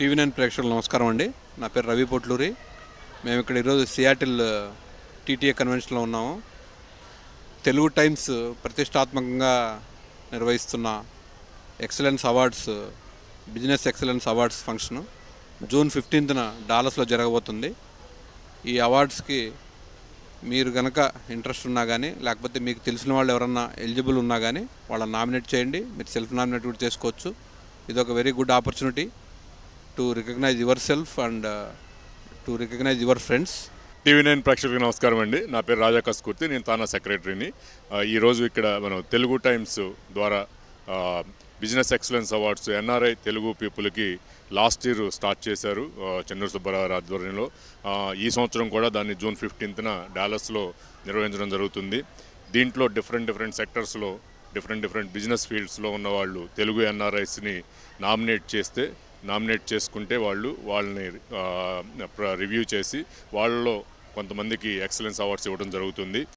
TV9 ప్రేక్షకులకు నమస్కారం అండి. నా పేరు రవి పొట్లూరి. మేము ఇక్కడ ఈరోజు సియాటిల్ టీటీఏ కన్వెన్షన్లో ఉన్నాము. తెలుగు టైమ్స్ ప్రతిష్టాత్మకంగా నిర్వహిస్తున్న excellence awards, business excellence awards function June 15న డాలస్లో జరగబోతుంది. ఈ అవార్డ్స్కి మీరు కనుక ఇంట్రెస్ట్ ఉన్నా కానీ, లేకపోతే మీకు తెలిసిన వాళ్ళు ఎవరన్నా ఎలిజిబుల్ ఉన్నా కానీ వాళ్ళని నామినేట్ చేయండి. మీరు సెల్ఫ్ నామినేట్ కూడా చేసుకోవచ్చు. ఇది ఒక very good opportunity to recognize yourself and to recognize your friends. TV9 ప్రేక్షకులకు నమస్కారం అండి. నా పేరు రాజా కస్కూర్తి, నేను తానా సెక్రటరీని. ఈరోజు ఇక్కడ మనం తెలుగు టైమ్స్ ద్వారా business excellence awards NRI Telugu పీపుల్కి లాస్ట్ ఇయర్ స్టార్ట్ చేశారు చెన్నూరు సుబ్బారావు ఆధ్వర్యంలో. ఈ సంవత్సరం కూడా దాన్ని జూన్ 15న డాలస్లో నిర్వహించడం జరుగుతుంది. దీంట్లో డిఫరెంట్ సెక్టర్స్లో డిఫరెంట్ బిజినెస్ ఫీల్డ్స్లో ఉన్న వాళ్ళు తెలుగు ఎన్ఆర్ఐస్ని నామినేట్ చేసుకుంటే వాళ్ళని రివ్యూ చేసి వాళ్ళలో కొంతమందికి ఎక్సలెన్స్ అవార్డ్స్ ఇవ్వడం జరుగుతుంది.